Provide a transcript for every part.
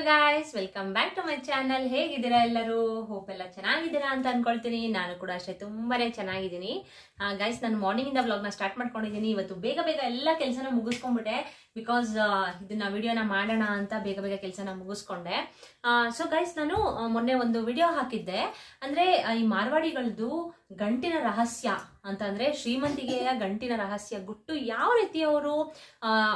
Hello guys, welcome back to my channel. ಹೇಗಿದ್ದೀರಾ ಎಲ್ಲರೂ? Hope ಎಲ್ಲ ಚೆನ್ನಾಗಿದ್ದೀರಾ ಅಂತ ಅನ್ಕೊಳ್ತೀನಿ. ನಾನು ಕೂಡ ಅಷ್ಟೇ ತುಂಬಾನೇ ಚೆನ್ನಾಗಿದ್ದೀನಿ. ಗೈಸ್, ನಾನು ಮಾರ್ನಿಂಗ್ ಇಂದ ವ್ಲಾಗ್ನ ಸ್ಟಾರ್ಟ್ ಮಾಡ್ಕೊಂಡಿದ್ದೀನಿ. ಇವತ್ತು ಬೇಗ ಬೇಗ ಎಲ್ಲ ಕೆಲಸನ ಮುಗಿಸ್ಕೊಂಡ್ಬಿಟ್ಟೆ. ಬಿಕಾಸ್ ಇದನ್ನ ವಿಡಿಯೋನ ಮಾಡೋಣ ಅಂತ ಬೇಗ ಬೇಗ ಕೆಲಸನ ಮುಗಿಸ್ಕೊಂಡೆ. ಸೊ ಗೈಸ್, ನಾನು ಮೊನ್ನೆ ಒಂದು ವಿಡಿಯೋ ಹಾಕಿದ್ದೆ. ಅಂದ್ರೆ ಈ ಮಾರ್ವಾಡಿಗಳದ್ದು ಗಂಟಿನ ರಹಸ್ಯ ಅಂತಂದ್ರೆ ಶ್ರೀಮಂತಿಗೆಯ ಗಂಟಿನ ರಹಸ್ಯ ಗುಟ್ಟು ಯಾವ ರೀತಿ ಅವರು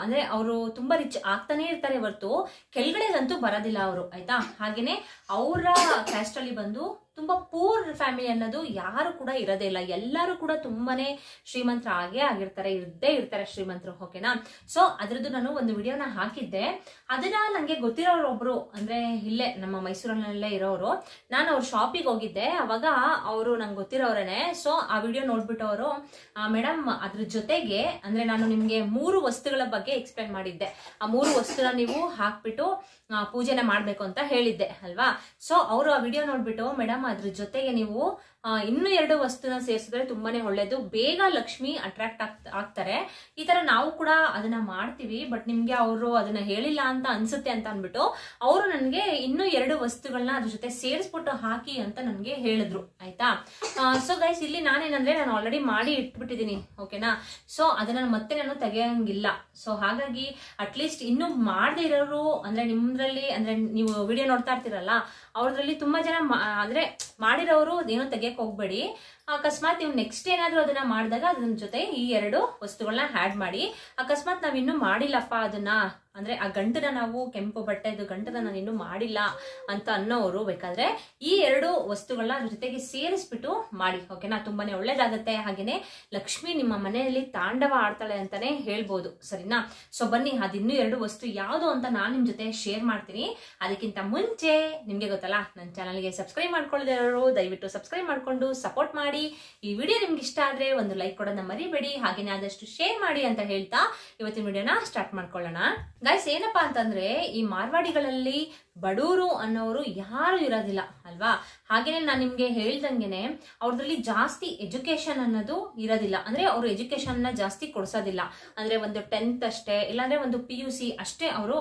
ಅಂದ್ರೆ ಅವರು ತುಂಬಾ ರಿಚ್ ಆಗ್ತಾನೆ ಇರ್ತಾರೆ ಹೊರತು ಕೆಳಗಡೆಗಂತೂ ಬರೋದಿಲ್ಲ ಅವರು, ಆಯ್ತಾ. ಹಾಗೇನೆ ಅವರ ಕ್ಯಾಸ್ಟ್ ಅಲ್ಲಿ ಬಂದು ತುಂಬಾ ಪೂರ್ ಫ್ಯಾಮಿಲಿ ಅನ್ನೋದು ಯಾರು ಕೂಡ ಇರೋದೇ ಇಲ್ಲ. ಎಲ್ಲರೂ ಕೂಡ ತುಂಬಾನೇ ಶ್ರೀಮಂತರ ಆಗೇ ಆಗಿರ್ತಾರೆ, ಇದ್ದೇ ಇರ್ತಾರೆ ಶ್ರೀಮಂತರು, ಓಕೆನಾ. ಸೊ ಅದ್ರದ್ದು ನಾನು ಒಂದು ವಿಡಿಯೋನ ಹಾಕಿದ್ದೆ. ಅದನ್ನ ನಂಗೆ ಗೊತ್ತಿರೋರು ಒಬ್ರು, ಅಂದ್ರೆ ಇಲ್ಲೇ ನಮ್ಮ ಮೈಸೂರಿನಲ್ಲೇ ಇರೋರು, ನಾನು ಅವ್ರ ಶಾಪಿಗೆ ಹೋಗಿದ್ದೆ. ಅವಾಗ ಅವರು ನಂಗೆ ಗೊತ್ತಿರೋರೇನೆ. ಸೊ ಆ ವಿಡಿಯೋ ನೋಡ್ಬಿಟ್ಟು ಅವರು, ಮೇಡಮ್ ಅದ್ರ ಜೊತೆಗೆ ಅಂದ್ರೆ ನಾನು ನಿಮ್ಗೆ 3 ವಸ್ತುಗಳ ಬಗ್ಗೆ ಎಕ್ಸ್ಪ್ಲೈನ್ ಮಾಡಿದ್ದೆ. ಆ 3 ವಸ್ತುನ ನೀವು ಹಾಕ್ಬಿಟ್ಟು ಪೂಜೆನ ಮಾಡ್ಬೇಕು ಅಂತ ಹೇಳಿದ್ದೆ ಅಲ್ವಾ. ಸೊ ಅವರು ಆ ವಿಡಿಯೋ ನೋಡ್ಬಿಟ್ಟು, ಮೇಡಮ್ ಅದ್ರ ಜೊತೆಗೆ ನೀವು ಇನ್ನೂ 2 ವಸ್ತುನ ಸೇರಿಸಿದ್ರೆ ತುಂಬಾನೇ ಒಳ್ಳೇದು, ಬೇಗ ಲಕ್ಷ್ಮಿ ಅಟ್ರಾಕ್ಟ್ ಆಗ್ತಾರೆ. ಈ ತರ ನಾವು ಕೂಡ ಅದನ್ನ ಮಾಡ್ತೀವಿ, ಬಟ್ ನಿಮ್ಗೆ ಅವರು ಅದನ್ನ ಹೇಳಿಲ್ಲ ಅಂತ ಅನ್ಸುತ್ತೆ ಅಂತ ಅನ್ಬಿಟ್ಟು ಅವರು ನನ್ಗೆ ಇನ್ನೂ 2 ವಸ್ತುಗಳನ್ನ ಅದ್ರ ಜೊತೆ ಸೇರಿಸ್ಬಿಟ್ಟು ಹಾಕಿ ಅಂತ ನನ್ಗೆ ಹೇಳಿದ್ರು, ಆಯ್ತಾ. ಸೊ ಗೈಸ್, ಇಲ್ಲಿ ನಾನೇನಂದ್ರೆ ನಾನು ಆಲ್ರೆಡಿ ಮಾಡಿ ಇಟ್ಬಿಟ್ಟಿದೀನಿ, ಓಕೆನಾ. ಸೊ ಅದನ್ನ ಮತ್ತೆ ನಾನು ತೆಗೆಯಂಗಿಲ್ಲ. ಸೊ ಹಾಗಾಗಿ ಅಟ್ಲೀಸ್ಟ್ ಇನ್ನು ಮಾಡದೇ ಇರೋರು, ಅಂದ್ರೆ ನಿಮ್ದ್ರಲ್ಲಿ, ಅಂದ್ರೆ ನೀವು ವಿಡಿಯೋ ನೋಡ್ತಾ ಇರ್ತೀರಲ್ಲ, ಅವ್ರದ್ರಲ್ಲಿ ತುಂಬಾ ಜನ ಅಂದ್ರೆ ಮಾಡಿರೋರು ಏನೋ ತೆಗಿಯಕ್ ಹೋಗ್ಬೇಡಿ. ಅಕಸ್ಮಾತ್ ನೀವು ನೆಕ್ಸ್ಟ್ ಏನಾದ್ರು ಅದನ್ನ ಮಾಡಿದಾಗ ಅದ್ರ ಜೊತೆ ಈ 2 ವಸ್ತುಗಳನ್ನ ಆಡ್ ಮಾಡಿ. ಅಕಸ್ಮಾತ್ ನಾವ್ ಇನ್ನು ಮಾಡಿಲ್ಲಪ್ಪ ಅದನ್ನ, ಅಂದ್ರೆ ಆ ಗಂಟನ ನಾವು ಕೆಂಪು ಬಟ್ಟೆದು ಗಂಟನ ನಾನು ಇನ್ನು ಮಾಡಿಲ್ಲ ಅಂತ ಅನ್ನೋರು ಬೇಕಾದ್ರೆ ಈ 2 ವಸ್ತುಗಳನ್ನ ಅದ್ರ ಜೊತೆಗೆ ಸೇರಿಸ್ಬಿಟ್ಟು ಮಾಡಿ, ಓಕೆನಾ. ತುಂಬಾನೇ ಒಳ್ಳೇದಾಗತ್ತೆ. ಹಾಗೇನೆ ಲಕ್ಷ್ಮಿ ನಿಮ್ಮ ಮನೆಯಲ್ಲಿ ತಾಂಡವ ಆಡ್ತಾಳೆ ಅಂತಾನೆ ಹೇಳ್ಬೋದು, ಸರಿನಾ. ಸೊ ಬನ್ನಿ, ಅದಿನ್ನೂ 2 ವಸ್ತು ಯಾವ್ದು ಅಂತ ನಾನು ನಿಮ್ ಜೊತೆ ಶೇರ್ ಮಾಡ್ತೀನಿ. ಅದಕ್ಕಿಂತ ಮುಂಚೆ ನಿಮ್ಗೆ ಗೊತ್ತಲ್ಲ, ನನ್ನ ಚಾನಲ್ಗೆ ಸಬ್ಸ್ಕ್ರೈಬ್ ಮಾಡ್ಕೊಳ್ಳೋರು ದಯವಿಟ್ಟು ಸಬ್ಸ್ಕ್ರೈಬ್ ಮಾಡ್ಕೊಂಡು ಸಪೋರ್ಟ್ ಮಾಡಿ. ಈ ವಿಡಿಯೋ ನಿಮ್ಗೆ ಇಷ್ಟ ಆದ್ರೆ ಒಂದು ಲೈಕ್ ಕೊಡೋದನ್ನ ಮರಿಬೇಡಿ, ಹಾಗೇನೆ ಆದಷ್ಟು ಶೇರ್ ಮಾಡಿ ಅಂತ ಹೇಳ್ತಾ ಇವತ್ತಿನ ವಿಡಿಯೋನ ಸ್ಟಾರ್ಟ್ ಮಾಡ್ಕೊಳ್ಳೋಣ. ಗೈಸ್, ಏನಪ್ಪಾ ಅಂತಂದ್ರೆ ಈ ಮಾರ್ವಾಡಿಗಳಲ್ಲಿ ಬಡವರು ಅನ್ನೋರು ಯಾರು ಇರೋದಿಲ್ಲ ಅಲ್ವಾ. ಹಾಗೇನೆ ನಾನು ನಿಮ್ಗೆ ಹೇಳ್ದಂಗೆನೆ ಅವ್ರದ್ರಲ್ಲಿ ಜಾಸ್ತಿ ಎಜುಕೇಶನ್ ಅನ್ನೋದು ಇರೋದಿಲ್ಲ. ಅಂದ್ರೆ ಅವರು ಎಜುಕೇಶನ್ ನ ಜಾಸ್ತಿ ಕೊಡ್ಸೋದಿಲ್ಲ. ಅಂದ್ರೆ ಒಂದು 10th ಅಷ್ಟೇ, ಇಲ್ಲಾಂದ್ರೆ ಒಂದು PUC ಅಷ್ಟೇ ಅವರು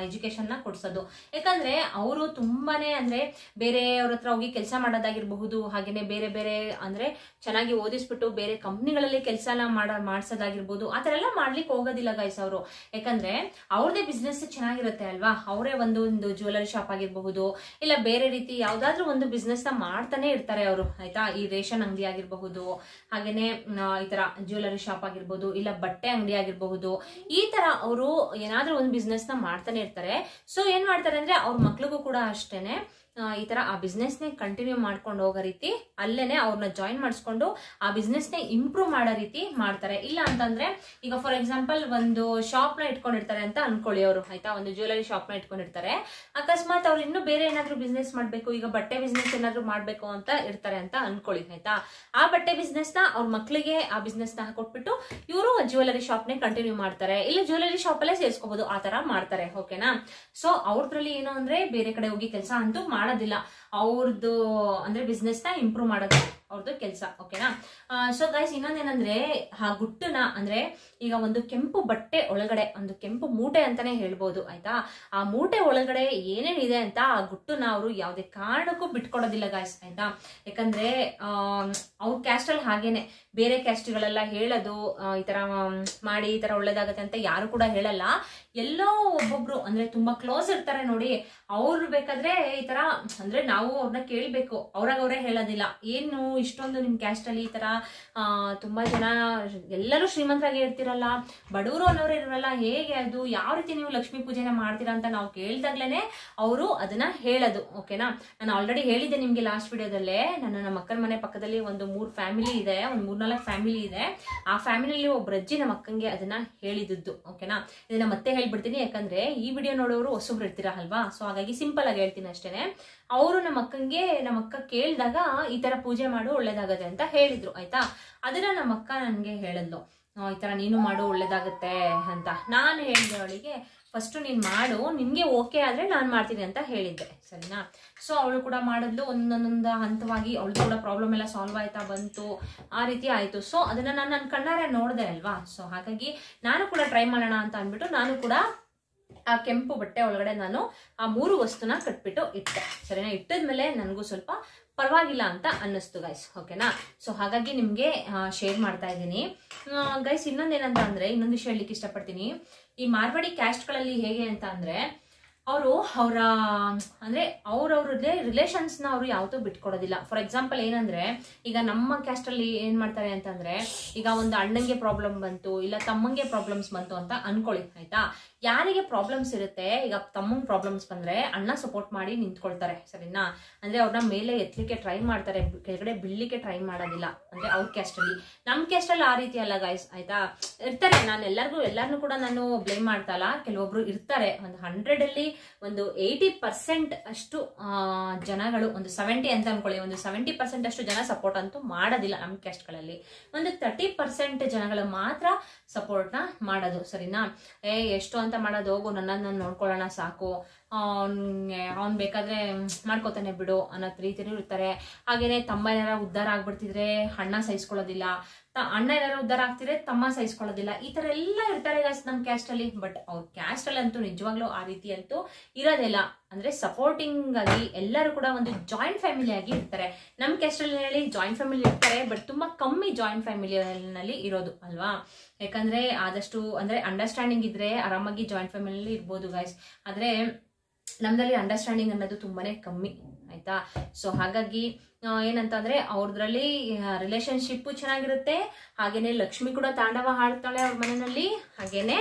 ಎಜುಕೇಶನ್ ನ ಕೊಡ್ಸೋದು. ಯಾಕಂದ್ರೆ ಅವರು ತುಂಬಾನೇ ಅಂದ್ರೆ ಬೇರೆಯವ್ರ ಹತ್ರ ಹೋಗಿ ಕೆಲಸ ಮಾಡೋದಾಗಿರ್ಬಹುದು, ಹಾಗೇನೆ ಬೇರೆ ಬೇರೆ ಅಂದ್ರೆ ಚೆನ್ನಾಗಿ ಓದಿಸ್ಬಿಟ್ಟು ಬೇರೆ ಕಂಪ್ನಿಗಳಲ್ಲಿ ಕೆಲಸನ ಮಾಡ್ಸೋದಾಗಿರ್ಬೋದು, ಆ ತರ ಎಲ್ಲ ಮಾಡ್ಲಿಕ್ಕೆ ಹೋಗೋದಿಲ್ಲ ಗೈಸ್ ಅವರು. ಯಾಕಂದ್ರೆ ಅವ್ರದೇ ಬಿಸ್ನೆಸ್ ಚೆನ್ನಾಗಿರುತ್ತೆ ಅಲ್ವಾ. ಅವರೇ ಒಂದು ಜ್ಯುವೆಲರಿ ಶಾಪ್ ಆಗಿರಬಹುದು, ಇಲ್ಲ ಬೇರೆ ರೀತಿ ಯಾವ್ದಾದ್ರು ಒಂದು ಬಿಸ್ನೆಸ್ ನ ಮಾಡ್ತಾನೆ ಇರ್ತಾರೆ ಅವರು, ಆಯ್ತಾ. ಈ ರೇಷನ್ ಅಂಗಡಿ ಆಗಿರಬಹುದು, ಹಾಗೇನೆ ಈ ತರ ಜ್ಯುವೆಲರಿ ಶಾಪ್ ಆಗಿರ್ಬೋದು, ಇಲ್ಲ ಬಟ್ಟೆ ಅಂಗಡಿ ಆಗಿರಬಹುದು. ಈ ತರ ಅವರು ಏನಾದ್ರೂ ಒಂದು ಬಿಸ್ನೆಸ್ ನ ಮಾಡ್ತಾನೆ ಇರ್ತಾರೆ. ಸೊ ಏನ್ ಮಾಡ್ತಾರೆ ಅಂದ್ರೆ ಅವ್ರ ಮಕ್ಳಿಗೂ ಕೂಡ ಅಷ್ಟೇನೆ ಈ ತರ ಆ ಬಿಸ್ನೆಸ್ ನೇ ಕಂಟಿನ್ಯೂ ಮಾಡ್ಕೊಂಡು ಹೋಗೋ ರೀತಿ ಅಲ್ಲೇನೆ ಅವ್ರನ್ನ ಜಾಯಿನ್ ಮಾಡಿಸ್ಕೊಂಡು ಆ ಬಿಸ್ನೆಸ್ ನೇ ಇಂಪ್ರೂವ್ ಮಾಡೋ ರೀತಿ ಮಾಡ್ತಾರೆ. ಇಲ್ಲ ಅಂತಂದ್ರೆ ಈಗ ಫಾರ್ ಎಕ್ಸಾಂಪಲ್ ಒಂದು ಶಾಪ್ ನ ಇಟ್ಕೊಂಡಿರ್ತಾರೆ ಅಂತ ಅನ್ಕೊಳ್ಳಿ ಅವರು, ಆಯ್ತಾ. ಒಂದು ಜ್ಯುವೆಲರಿ ಶಾಪ್ ನ ಇಟ್ಕೊಂಡಿರ್ತಾರೆ. ಅಕಸ್ಮಾತ್ ಅವ್ರು ಇನ್ನು ಬೇರೆ ಏನಾದ್ರು ಬಿಸ್ನೆಸ್ ಮಾಡ್ಬೇಕು, ಈಗ ಬಟ್ಟೆ ಬಿಸ್ನೆಸ್ ಏನಾದ್ರು ಮಾಡ್ಬೇಕು ಅಂತ ಇರ್ತಾರೆ ಅಂತ ಅನ್ಕೊಳ್ಳಿ, ಆಯ್ತಾ. ಆ ಬಟ್ಟೆ ಬಿಸ್ನೆಸ್ ನ ಅವ್ರ ಮಕ್ಳಿಗೆ ಆ ಬಿಸ್ನೆಸ್ ನ ಕೊಟ್ಬಿಟ್ಟು ಇವರು ಜ್ಯುವೆಲರಿ ಶಾಪ್ ನೇ ಕಂಟಿನ್ಯೂ ಮಾಡ್ತಾರೆ, ಇಲ್ಲ ಜ್ಯುವೆಲರಿ ಶಾಪ್ ಅಲ್ಲೇ ಸೇರಿಸ್ಕೋಬಹುದು, ಆ ತರ ಮಾಡ್ತಾರೆ, ಓಕೆನಾ. ಸೊ ಅವ್ರದ್ರಲ್ಲಿ ಏನು ಅಂದ್ರೆ ಬೇರೆ ಕಡೆ ಹೋಗಿ ಕೆಲಸ ಅಂತೂ ಮಾಡೋದಿಲ್ಲ. ಅವ್ರದ್ದು ಅಂದ್ರೆ ಬಿಸ್ನೆಸ್ ನ ಇಂಪ್ರೂವ್ ಮಾಡೋದು ಅವ್ರದ್ದು ಕೆಲಸ, ಓಕೆನಾ. ಸೊ ಗೈಸ್, ಇನ್ನೊಂದೇನಂದ್ರೆ ಆ ಗುಟ್ಟನ ಅಂದ್ರೆ ಈಗ ಒಂದು ಕೆಂಪು ಬಟ್ಟೆ ಒಳಗಡೆ ಒಂದು ಕೆಂಪು ಮೂಟೆ ಅಂತಾನೆ ಹೇಳ್ಬೋದು, ಆಯ್ತಾ. ಆ ಮೂಟೆ ಒಳಗಡೆ ಏನೇನಿದೆ ಅಂತ ಆ ಗುಟ್ಟನ ಅವರು ಯಾವುದೇ ಕಾರಣಕ್ಕೂ ಬಿಟ್ಕೊಡೋದಿಲ್ಲ ಗೈಸ್, ಆಯ್ತಾ. ಯಾಕಂದ್ರೆ ಅವ್ರ ಕ್ಯಾಸ್ಟ್ ಅಲ್ಲಿ ಹಾಗೇನೆ ಬೇರೆ ಕ್ಯಾಸ್ಟ್ಗಳೆಲ್ಲ ಹೇಳೋದು ಈ ತರ ಮಾಡಿ ಈ ತರ ಒಳ್ಳೇದಾಗತ್ತೆ ಅಂತ ಯಾರು ಕೂಡ ಹೇಳಲ್ಲ. ಎಲ್ಲೋ ಒಬ್ಬೊಬ್ರು ಅಂದ್ರೆ ತುಂಬಾ ಕ್ಲೋಸ್ ಇರ್ತಾರೆ ನೋಡಿ, ಅವ್ರು ಬೇಕಾದ್ರೆ ಈ ತರ ಅಂದ್ರೆ ನಾವು ಅವ್ರನ್ನ ಕೇಳ್ಬೇಕು, ಅವ್ರಾಗವ್ರೇ ಹೇಳೋದಿಲ್ಲ. ಏನು ಇಷ್ಟೊಂದು ನಿಮ್ ಕ್ಯಾಸ್ಟ್ ಅಲ್ಲಿ ಈ ತರ ತುಂಬಾ ಜನ ಎಲ್ಲರೂ ಶ್ರೀಮಂತರಾಗಿ ಇರ್ತಿರಲ್ಲ, ಬಡವರು ಅನ್ನೋರು ಇರಲ್ಲ, ಹೇಗೆ ಅದು ಯಾವ ರೀತಿ ನೀವು ಲಕ್ಷ್ಮೀ ಪೂಜೆನ ಮಾಡ್ತೀರಾ ಅಂತ ನಾವು ಕೇಳ್ದಾಗ್ಲೇನೆ ಅವರು ಅದನ್ನ ಹೇಳೋದು, ಓಕೆನಾ. ನಾನು ಆಲ್ರೆಡಿ ಹೇಳಿದ್ದೆ ನಿಮ್ಗೆ ಲಾಸ್ಟ್ ವಿಡಿಯೋದಲ್ಲೇ. ನಮ್ಮ ಅಕ್ಕನ ಮನೆ ಪಕ್ಕದಲ್ಲಿ ಒಂದು 3 ಫ್ಯಾಮಿಲಿ ಇದೆ, ಒಂದು 3-4 ಫ್ಯಾಮಿಲಿ ಇದೆ. ಆ ಫ್ಯಾಮಿಲಿಯಲ್ಲಿ ಒಬ್ಬ ಅಜ್ಜಿ ನಮ್ಮ ಅಕ್ಕಂಗೆ ಅದನ್ನ ಹೇಳಿದ್ದು, ಓಕೆನಾ. ಇದನ್ನ ಮತ್ತೆ ಹೇಳ್ಬಿಡ್ತೀನಿ, ಯಾಕಂದ್ರೆ ಈ ವಿಡಿಯೋ ನೋಡೋರು ಹೊಸಬ್ರು ಇರ್ತೀರಾ ಅಲ್ವಾ. ಸೊ ಹಾಗಾಗಿ ಸಿಂಪಲ್ ಆಗಿ ಹೇಳ್ತೀನಿ ಅಷ್ಟೇನೆ. ಅವರು ನಮ್ಮ ಅಕ್ಕ ಕೇಳಿದಾಗ ಈ ತರ ಪೂಜೆ ಮಾಡು ಒಳ್ಳೇದಾಗತ್ತೆ ಅಂತ ಹೇಳಿದ್ರು, ಆಯ್ತಾ. ಅದನ್ನ ನಮ್ಮ ಅಕ್ಕ ನನ್ಗೆ ಹೇಳಿದ್ಲು, ಈ ತರ ನೀನು ಮಾಡು ಒಳ್ಳೇದಾಗತ್ತೆ ಅಂತ. ನಾನು ಹೇಳಿದೆ ಅವಳಿಗೆ, ಫಸ್ಟ್ ನೀನ್ ಮಾಡು, ನಿನ್ಗೆ ಓಕೆ ಆದ್ರೆ ನಾನ್ ಮಾಡ್ತೀನಿ ಅಂತ ಹೇಳಿದ್ದೆ, ಸರಿನಾ. ಸೊ ಅವಳು ಕೂಡ ಮಾಡಿದ್ಲು. ಒಂದೊಂದೊಂದು ಹಂತವಾಗಿ ಅವಳು ಕೂಡ ಪ್ರಾಬ್ಲಮ್ ಎಲ್ಲ ಸಾಲ್ವ್ ಆಯ್ತಾ ಬಂತು, ಆ ರೀತಿ ಆಯ್ತು. ಸೊ ಅದನ್ನ ನಾನು ನನ್ನ ಕಣ್ಣಾರೆ ನೋಡಿದೆ ಅಲ್ವಾ. ಸೊ ಹಾಗಾಗಿ ನಾನು ಕೂಡ ಟ್ರೈ ಮಾಡೋಣ ಅಂತ ಅಂದ್ಬಿಟ್ಟು ನಾನು ಕೂಡ ಆ ಕೆಂಪು ಬಟ್ಟೆ ಒಳಗಡೆ ನಾನು ಆ 3 ವಸ್ತುನ ಕಟ್ಬಿಟ್ಟು ಇಟ್ಟೆ. ಸರಿನಾ? ಇಟ್ಟದ್ಮೇಲೆ ನನಗೂ ಸ್ವಲ್ಪ ಪರವಾಗಿಲ್ಲ ಅಂತ ಅನ್ನಿಸ್ತು ಗೈಸ್. ಓಕೆನಾ? ಸೊ ಹಾಗಾಗಿ ನಿಮ್ಗೆ ಶೇರ್ ಮಾಡ್ತಾ ಇದ್ದೀನಿ ಗೈಸ್. ಇನ್ನೊಂದೇನಂತ ಅಂದ್ರೆ, ಇನ್ನೊಂದು ವಿಷಯ ಹೇಳಲಿಕ್ಕೆ ಇಷ್ಟಪಡ್ತೀನಿ. ಈ ಮಾರ್ವಾಡಿ ಕ್ಯಾಸ್ಟ್ಗಳಲ್ಲಿ ಹೇಗೆ ಅಂತ ಅಂದ್ರೆ, ಅವರ ಅಂದ್ರೆ ಅವ್ರವ್ರದ್ದೇ ರಿಲೇಷನ್ಸ್ ನ ಅವ್ರು ಯಾವತ್ತೂ ಬಿಟ್ಕೊಡೋದಿಲ್ಲ. ಫಾರ್ ಎಕ್ಸಾಂಪಲ್ ಏನಂದ್ರೆ, ಈಗ ನಮ್ಮ ಕ್ಯಾಸ್ಟ್ ಅಲ್ಲಿ ಏನ್ ಮಾಡ್ತಾರೆ ಅಂತಂದ್ರೆ, ಈಗ ಒಂದು ಅಣ್ಣಂಗೆ ಪ್ರಾಬ್ಲಮ್ ಬಂತು, ಇಲ್ಲ ತಮ್ಮಂಗೆ ಪ್ರಾಬ್ಲಮ್ಸ್ ಬಂತು ಅಂತ ಅನ್ಕೊಳ್ಳಿ, ಆಯ್ತಾ? ಯಾರಿಗೆ ಪ್ರಾಬ್ಲಮ್ಸ್ ಇರುತ್ತೆ, ಈಗ ತಮ್ಮಂಗ್ ಪ್ರಾಬ್ಲಮ್ಸ್ ಬಂದ್ರೆ ಅಣ್ಣ ಸಪೋರ್ಟ್ ಮಾಡಿ ನಿಂತ್ಕೊಳ್ತಾರೆ. ಸರಿನಾ? ಅಂದ್ರೆ ಅವ್ರನ್ನ ಮೇಲೆ ಎತ್ತಲಿಕ್ಕೆ ಟ್ರೈ ಮಾಡ್ತಾರೆ, ಕೆಳಗಡೆ ಬೀಳ್ಲಿಕ್ಕೆ ಟ್ರೈ ಮಾಡೋದಿಲ್ಲ. ಅಂದ್ರೆ ಅವ್ರ ಕ್ಯಾಸ್ಟ್ ಅಲ್ಲಿ. ನಮ್ ಕ್ಯಾಸ್ಟ್ ಅಲ್ಲಿ ಆ ರೀತಿ ಅಲ್ಲ ಗೈಸ್, ಆಯ್ತಾ? ಇರ್ತಾರೆ, ನಾನು ಎಲ್ಲಾರ್ನು ಕೂಡ ನಾನು ಬ್ಲೇಮ್ ಮಾಡ್ತಾ ಇಲ್ಲ. ಕೆಲವೊಬ್ರು ಇರ್ತಾರೆ, ಒಂದು 100 ಅಲ್ಲಿ ಒಂದು 80% ಅಷ್ಟು ಜನಗಳು, ಒಂದು 70 ಅಂತ ಅನ್ಕೊಳ್ಳಿ, ಒಂದು 70% ಅಷ್ಟು ಜನ ಸಪೋರ್ಟ್ ಅಂತೂ ಮಾಡೋದಿಲ್ಲ ನಮ್ ಕ್ಯಾಸ್ಟ್ ಗಳಲ್ಲಿ. ಒಂದು 30% ಜನಗಳು ಮಾತ್ರ ಸಪೋರ್ಟ್ ನ ಮಾಡೋದು. ಸರಿನಾ? ಎಷ್ಟು ಅಂತ ಮಾಡೋದು, ಹೋಗು ನನ್ನ ನೋಡ್ಕೊಳ್ಳೋಣ ಸಾಕು, ಅವ್ನ್ ಬೇಕಾದ್ರೆ ಮಾಡ್ಕೋತಾನೆ ಬಿಡು ಅನ್ನೋ ರೀತಿನೂ ಇರ್ತಾರೆ. ಹಾಗೇನೆ ತಮ್ಮ ಏನಾರ ಉದ್ಧಾರ ಆಗ್ಬಿಡ್ತಿದ್ರೆ ಅಣ್ಣ ಸಹಿಸ್ಕೊಳ್ಳೋದಿಲ್ಲ, ಅಣ್ಣ ಏನಾರ ಉದ್ಧಾರ ಆಗ್ತಿದ್ರೆ ತಮ್ಮ ಸಹಿಸ್ಕೊಳ್ಳೋದಿಲ್ಲ. ಈ ತರ ಎಲ್ಲ ಇರ್ತಾರೆ ಗೈಸ್ ನಮ್ ಕ್ಯಾಸ್ಟ್ ಅಲ್ಲಿ. ಬಟ್ ಅವ್ರ ಕ್ಯಾಸ್ಟ್ ಅಲ್ಲಿ ಅಂತೂ ನಿಜವಾಗ್ಲೂ ಆ ರೀತಿ ಅಂತೂ ಇರೋದಿಲ್ಲ. ಅಂದ್ರೆ ಸಪೋರ್ಟಿಂಗ್ ಆಗಿ ಎಲ್ಲರೂ ಕೂಡ ಒಂದು ಜಾಯಿಂಟ್ ಫ್ಯಾಮಿಲಿ ಆಗಿ ಇರ್ತಾರೆ. ನಮ್ ಕ್ಯಾಸ್ಟ್ ಅಲ್ಲಿ ಜಾಯಿಂಟ್ ಫ್ಯಾಮಿಲಿ ಇರ್ತಾರೆ, ಬಟ್ ತುಂಬಾ ಕಮ್ಮಿ ಜಾಯಿಂಟ್ ಫ್ಯಾಮಿಲಿನಲ್ಲಿ ಇರೋದು ಅಲ್ವಾ. ಯಾಕಂದ್ರೆ ಆದಷ್ಟು ಅಂದ್ರೆ ಅಂಡರ್ಸ್ಟ್ಯಾಂಡಿಂಗ್ ಇದ್ರೆ ಆರಾಮಾಗಿ ಜಾಯಿಂಟ್ ಫ್ಯಾಮಿಲಿ ಇರ್ಬೋದು ಗೈಸ್. ಆದ್ರೆ ನಮ್ದಲ್ಲಿ ಅಂಡರ್ಸ್ಟ್ಯಾಂಡಿಂಗ್ ಅನ್ನೋದು ತುಂಬಾನೇ ಕಮ್ಮಿ, ಆಯ್ತಾ? ಸೊ ಹಾಗಾಗಿ ಏನಂತಂದ್ರೆ ಅವ್ರದ್ರಲ್ಲಿ ರಿಲೇಶನ್ಶಿಪ್ ಚೆನ್ನಾಗಿರುತ್ತೆ. ಹಾಗೇನೆ ಲಕ್ಷ್ಮಿ ಕೂಡ ತಾಂಡವ ಹಾಡ್ತಾಳೆ ಅವ್ರ ಮನೆಯಲ್ಲಿ. ಹಾಗೇನೆ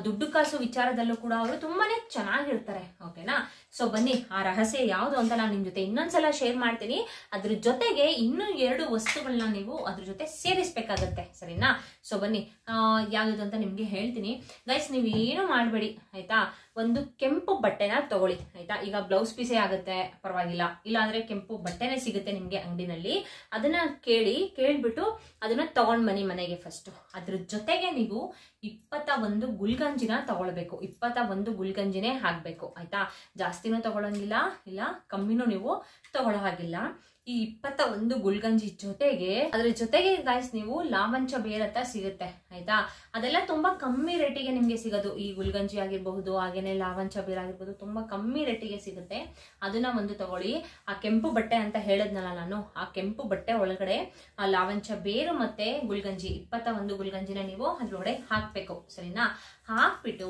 ದುಡ್ಡು ಕಾಸು ವಿಚಾರದಲ್ಲೂ ಕೂಡ ಅವರು ತುಂಬಾನೇ ಚೆನ್ನಾಗಿರ್ತಾರೆ. ಓಕೆನಾ? ಸೊ ಬನ್ನಿ, ಆ ರಹಸ್ಯ ಯಾವುದು ಅಂತ ನಾನು ನಿಮ್ ಜೊತೆ ಇನ್ನೊಂದ್ಸಲ ಶೇರ್ ಮಾಡ್ತೀನಿ. ಅದ್ರ ಜೊತೆಗೆ ಇನ್ನೂ 2 ವಸ್ತುಗಳನ್ನ ನೀವು ಅದ್ರ ಜೊತೆ ಸೇರಿಸ್ಬೇಕಾಗತ್ತೆ. ಸರಿನಾ? ಸೊ ಬನ್ನಿ, ಯಾವ್ದು ಅಂತ ನಿಮ್ಗೆ ಹೇಳ್ತೀನಿ ಗೈಸ್. ನೀವು ಏನು ಮಾಡ್ಬೇಡಿ, ಆಯ್ತಾ? ಒಂದು ಕೆಂಪು ಬಟ್ಟೆನ ತಗೊಳ್ಳಿ, ಆಯ್ತಾ? ಈಗ ಬ್ಲೌಸ್ ಪೀಸೇ ಆಗುತ್ತೆ, ಪರವಾಗಿಲ್ಲ. ಇಲ್ಲ ಅಂದ್ರೆ ಕೆಂಪು ಬಟ್ಟೆನೆ ಸಿಗುತ್ತೆ ನಿಮ್ಗೆ ಅಂಗಡಿನಲ್ಲಿ. ಅದನ್ನ ಕೇಳ್ಬಿಟ್ಟು ಅದನ್ನ ತಗೊಂಡ್ ಬನ್ನಿ ಮನೆಗೆ ಫಸ್ಟ್. ಅದ್ರ ಜೊತೆಗೆ ನೀವು 21 ಗುಲ್ಗಂಜಿನ ತಗೊಳ್ಬೇಕು. 21 ಗುಲ್ಗಂಜಿನೇ ಹಾಕ್ಬೇಕು, ಆಯ್ತಾ? ಜಾಸ್ತಿನೂ ತಗೊಳಂಗಿಲ್ಲ, ಇಲ್ಲ ಕಮ್ಮಿನೂ ನೀವು ತಗೊಳ್ಳೋ ಹಾಗಿಲ್ಲ. ಈ 21 ಗುಲ್ಗಂಜಿ ಜೊತೆಗೆ ಅದ್ರ ಜೊತೆಗೆ ಗಾಯ್ಸ್ ನೀವು ಲಾವಂಚ ಬೇರ್ ಅಂತ ಸಿಗುತ್ತೆ, ಆಯ್ತಾ? ಅದೆಲ್ಲ ತುಂಬಾ ಕಮ್ಮಿ ರೇಟಿಗೆ ನಿಮ್ಗೆ ಸಿಗೋದು. ಈ ಗುಲ್ಗಂಜಿ ಆಗಿರ್ಬಹುದು, ಹಾಗೇನೆ ಲಾವಂಚ ಬೇರ್ ಆಗಿರ್ಬಹುದು, ತುಂಬಾ ಕಮ್ಮಿ ರೇಟಿಗೆ ಸಿಗುತ್ತೆ. ಅದನ್ನ ಒಂದು ತಗೊಳ್ಳಿ. ಆ ಕೆಂಪು ಬಟ್ಟೆ ಅಂತ ಹೇಳದ್ನಲ್ಲ ನಾನು, ಆ ಕೆಂಪು ಬಟ್ಟೆ ಒಳಗಡೆ ಆ ಲಾವಂಚ ಬೇರು ಮತ್ತೆ ಗುಲ್ಗಂಜಿ 21 ಗುಲ್ಗಂಜಿನ ನೀವು ಅದ್ರೊಳಗಡೆ ಹಾಕ್ಬೇಕು. ಸರಿನಾ? ಹಾಕ್ಬಿಟ್ಟು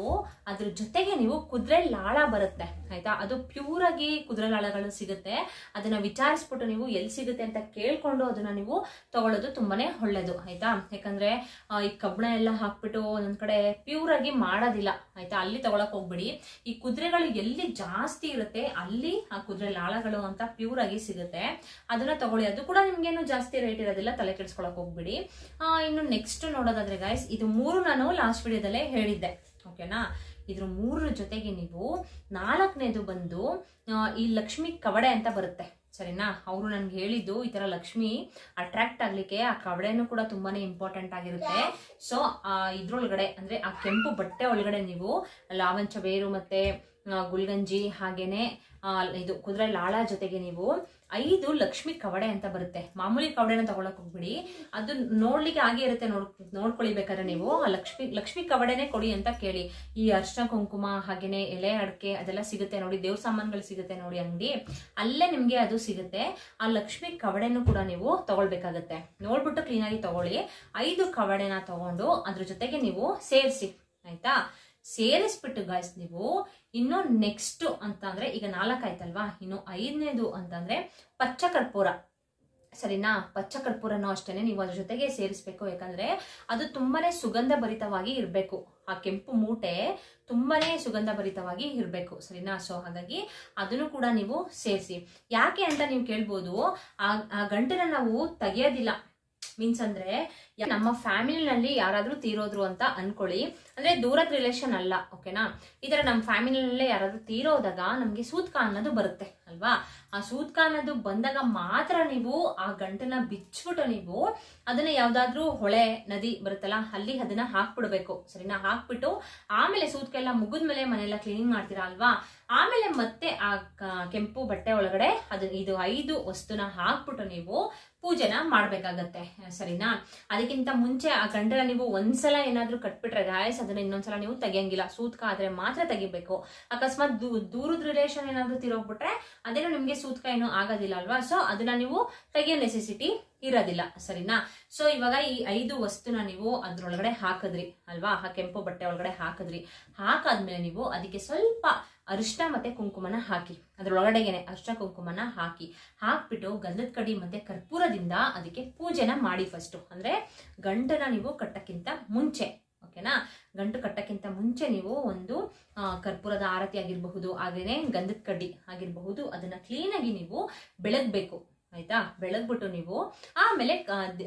ಅದ್ರ ಜೊತೆಗೆ ನೀವು ಕುದುರೆ ಲಾಳ ಬರುತ್ತೆ, ಆಯ್ತಾ? ಅದು ಪ್ಯೂರ್ ಆಗಿ ಕುದುರೆ ಲಾಳಗಳು ಸಿಗುತ್ತೆ. ಅದನ್ನ ವಿಚಾರಿಸ್ಬಿಟ್ಟು ನೀವು ಎಲ್ಲಿ ಸಿಗುತ್ತೆ ಅಂತ ಕೇಳ್ಕೊಂಡು ಅದನ್ನ ನೀವು ತಗೊಳ್ಳೋದು ತುಂಬಾನೇ ಒಳ್ಳೇದು, ಆಯ್ತಾ? ಯಾಕಂದ್ರೆ ಈ ಕಬ್ಬಣ ಎಲ್ಲ ಹಾಕ್ಬಿಟ್ಟು ಒಂದೊಂದ್ ಕಡೆ ಪ್ಯೂರ್ ಆಗಿ ಮಾಡೋದಿಲ್ಲ, ಆಯ್ತಾ? ಅಲ್ಲಿ ತಗೊಳಕ್ ಹೋಗ್ಬಿಡಿ. ಈ ಕುದುರೆಗಳು ಎಲ್ಲಿ ಜಾಸ್ತಿ ಇರುತ್ತೆ ಅಲ್ಲಿ ಆ ಕುದುರೆ ಲಾಳಗಳು ಅಂತ ಪ್ಯೂರ್ ಆಗಿ ಸಿಗುತ್ತೆ. ಅದನ್ನ ತಗೊಳ್ಳಿ. ಅದು ಕೂಡ ನಿಮ್ಗೇನು ಜಾಸ್ತಿ ರೇಟ್ ಇರೋದಿಲ್ಲ, ತಲೆ ಕೆಡಿಸ್ಕೊಳಕ್ ಹೋಗ್ಬಿಡಿ. ಇನ್ನು ನೆಕ್ಸ್ಟ್ ನೋಡೋದಾದ್ರೆ ಗೈಸ್, ಇದು 3 ನಾನು ಲಾಸ್ಟ್ ವಿಡಿಯೋದಲ್ಲೇ ಹೇಳಿದ್ದೆ, ಓಕೆನಾ? ಇದ್ರ 3 ಜೊತೆಗೆ ನೀವು 4ನೇದು ಬಂದು ಈ ಲಕ್ಷ್ಮಿ ಕವಡೆ ಅಂತ ಬರುತ್ತೆ. ಸರಿನಾ? ಅವರು ನನ್ಗೆ ಹೇಳಿದ್ದು ಈ ತರ ಲಕ್ಷ್ಮಿ ಅಟ್ರಾಕ್ಟ್ ಆಗ್ಲಿಕ್ಕೆ ಆ ಕವಡೆನೂ ಕೂಡ ತುಂಬಾನೇ ಇಂಪಾರ್ಟೆಂಟ್ ಆಗಿರುತ್ತೆ. ಸೊ ಇದ್ರೊಳಗಡೆ ಅಂದ್ರೆ ಆ ಕೆಂಪು ಬಟ್ಟೆ ಒಳಗಡೆ ನೀವು ಲಾವಂಚ ಬೇರು ಮತ್ತೆ ಗುಲ್ಗಂಜಿ ಹಾಗೇನೆ ಇದು ಕುದುರೆ ಲಾಳ ಜೊತೆಗೆ ನೀವು 5 ಲಕ್ಷ್ಮಿ ಕವಡೆ ಅಂತ ಬರುತ್ತೆ. ಮಾಮೂಲಿ ಕವಡೆನ ತಗೊಳಕ್ ಹೋಗ್ಬಿಡಿ, ಅದು ನೋಡ್ಲಿಕ್ಕೆ ಹಾಗೆ ಇರುತ್ತೆ, ನೋಡ್ಕೊಳ್ಳಿ ಬೇಕಾದ್ರೆ ನೀವು. ಆ ಲಕ್ಷ್ಮಿ ಕವಡೆನೆ ಕೊಡಿ ಅಂತ ಕೇಳಿ. ಈ ಅರ್ಶಿನ ಕುಂಕುಮ ಹಾಗೇನೆ ಎಲೆ ಅಡಕೆ ಅದೆಲ್ಲ ಸಿಗುತ್ತೆ ನೋಡಿ, ದೇವ್ರ ಸಾಮಾನುಗಳು ಸಿಗುತ್ತೆ ನೋಡಿ ಅಂಗಡಿ, ಅಲ್ಲೇ ನಿಮ್ಗೆ ಅದು ಸಿಗುತ್ತೆ. ಆ ಲಕ್ಷ್ಮಿ ಕವಡೆನೂ ಕೂಡ ನೀವು ತಗೊಳ್ಬೇಕಾಗತ್ತೆ. ನೋಡ್ಬಿಟ್ಟು ಕ್ಲೀನ್ ಆಗಿ ತಗೊಳ್ಳಿ. 5 ಕವಡೆನ ತಗೊಂಡು ಅದ್ರ ಜೊತೆಗೆ ನೀವು ಸೇರಿಸಿ, ಆಯ್ತಾ? ಸೇರಿಸ್ಬಿಟ್ಟು ಗಾಯ್ಸ್ ನೀವು ಇನ್ನು ನೆಕ್ಸ್ಟ್ ಅಂತ ಅಂದ್ರೆ ಈಗ 4 ಆಯ್ತಲ್ವಾ, ಇನ್ನು 5ನೇದು ಅಂತಂದ್ರೆ ಪಚ್ಚ ಕರ್ಪೂರ. ಸರಿನಾ? ಪಚ್ಚ ಕರ್ಪೂರನೂ ಅಷ್ಟೇನೆ ನೀವು ಅದ್ರ ಜೊತೆಗೆ ಸೇರಿಸ್ಬೇಕು. ಯಾಕಂದ್ರೆ ಅದು ತುಂಬಾನೇ ಸುಗಂಧ ಭರಿತವಾಗಿ ಇರ್ಬೇಕು. ಆ ಕೆಂಪು ಮೂಟೆ ತುಂಬಾನೇ ಸುಗಂಧ ಭರಿತವಾಗಿ ಇರ್ಬೇಕು. ಸರಿನಾ? ಸೊ ಹಾಗಾಗಿ ಅದನ್ನು ಕೂಡ ನೀವು ಸೇರಿಸಿ. ಯಾಕೆ ಅಂತ ನೀವು ಕೇಳ್ಬೋದು. ಆ ಗಂಟನ್ನ ನಾವು ತೆಗೆಯೋದಿಲ್ಲ. ಮೀನ್ಸ್ ಅಂದ್ರೆ ನಮ್ಮ ಫ್ಯಾಮಿಲಿನಲ್ಲಿ ಯಾರಾದ್ರೂ ತೀರೋದ್ರು ಅಂತ ಅನ್ಕೊಳ್ಳಿ, ಅಂದ್ರೆ ದೂರದ ರಿಲೇಷನ್ ಅಲ್ಲ, ಓಕೆನಾ? ಈ ತರ ನಮ್ಮ ಫ್ಯಾಮಿಲಿನಲ್ಲೇ ಯಾರಾದ್ರೂ ತೀರೋದಾಗ ನಮ್ಗೆ ಸೂತ್ಕ ಅನ್ನೋದು ಬರುತ್ತೆ ಅಲ್ವಾ. ಆ ಸೂತ್ಕ ಅನ್ನೋದು ಬಂದಾಗ ಮಾತ್ರ ನೀವು ಆ ಗಂಟನ್ನ ಬಿಚ್ಬಿಟ್ಟು ನೀವು ಅದನ್ನ ಯಾವ್ದಾದ್ರು ಹೊಳೆ ನದಿ ಬರುತ್ತಲ್ಲ ಅಲ್ಲಿ ಅದನ್ನ ಹಾಕ್ಬಿಡ್ಬೇಕು ಸರಿನಾ. ಹಾಕ್ಬಿಟ್ಟು ಆಮೇಲೆ ಸೂತ್ಕ ಎಲ್ಲ ಮುಗಿದ್ಮೇಲೆ ಮನೆಯೆಲ್ಲ ಕ್ಲೀನಿಂಗ್ ಮಾಡ್ತೀರಾ ಅಲ್ವಾ, ಆಮೇಲೆ ಮತ್ತೆ ಆ ಕೆಂಪು ಬಟ್ಟೆ ಒಳಗಡೆ ಇದು 5 ವಸ್ತುನ ಹಾಕ್ಬಿಟ್ಟು ನೀವು ಪೂಜೆನ ಮಾಡ್ಬೇಕಾಗತ್ತೆ ಸರಿನಾ. ಅದಕ್ಕಿಂತ ಮುಂಚೆ ಆ ಗಂಟನ ನೀವು ಒಂದ್ಸಲ ಏನಾದ್ರೂ ಕಟ್ಬಿಟ್ರೆ ಗಾಯಸ್ ಅದನ್ನ ಇನ್ನೊಂದ್ಸಲ ನೀವು ತೆಗಿಯಂಗಿಲ್ಲ. ಸೂತ್ಕ ಆದ್ರೆ ಮಾತ್ರ ತೆಗಿಬೇಕು. ಅಕಸ್ಮಾತ್ ದೂರದ ರಿಲೇಷನ್ ಏನಾದ್ರು ತಿರೋಗ್ಬಿಟ್ರೆ ಅದೇನು ನಿಮ್ಗೆ ಸೂತ್ಕ ಏನು ಆಗೋದಿಲ್ಲ ಅಲ್ವಾ. ಸೊ ಅದನ್ನ ನೀವು ತೆಗಿಯೋ ನೆಸೆಸಿಟಿ ಇರೋದಿಲ್ಲ ಸರಿನಾ. ಸೊ ಇವಾಗ ಈ 5 ವಸ್ತುನ ನೀವು ಅದ್ರೊಳಗಡೆ ಹಾಕಿದ್ರಿ ಅಲ್ವಾ, ಆ ಕೆಂಪು ಬಟ್ಟೆ ಒಳಗಡೆ ಹಾಕಾದ್ಮೇಲೆ ನೀವು ಅದಕ್ಕೆ ಸ್ವಲ್ಪ ಅರಿಶಿನ ಮತ್ತೆ ಕುಂಕುಮನ ಹಾಕಿ, ಅದ್ರೊಳಗಡೆಗೆನೆ ಅರಿಶಿನ ಕುಂಕುಮನ ಹಾಕ್ಬಿಟ್ಟು ಗಂಧದ ಕಡ್ಡಿ ಮತ್ತೆ ಕರ್ಪೂರದಿಂದ ಅದಕ್ಕೆ ಪೂಜೆನ ಮಾಡಿ ಫಸ್ಟ್. ಅಂದ್ರೆ ಗಂಟನ ನೀವು ಕಟ್ಟಕ್ಕಿಂತ ಮುಂಚೆ ಓಕೆನಾ, ಗಂಟು ಕಟ್ಟಕ್ಕಿಂತ ಮುಂಚೆ ನೀವು ಒಂದು ಕರ್ಪೂರದ ಆರತಿ ಆಗಿರಬಹುದು, ಹಾಗೇನೆ ಗಂಧದ ಕಡ್ಡಿ ಆಗಿರಬಹುದು, ಅದನ್ನ ಕ್ಲೀನ್ ಆಗಿ ನೀವು ಬೆಳಗ್ಬೇಕು ಆಯ್ತಾ. ಬೆಳಗ್ಬಿಟ್ಟು ನೀವು ಆಮೇಲೆ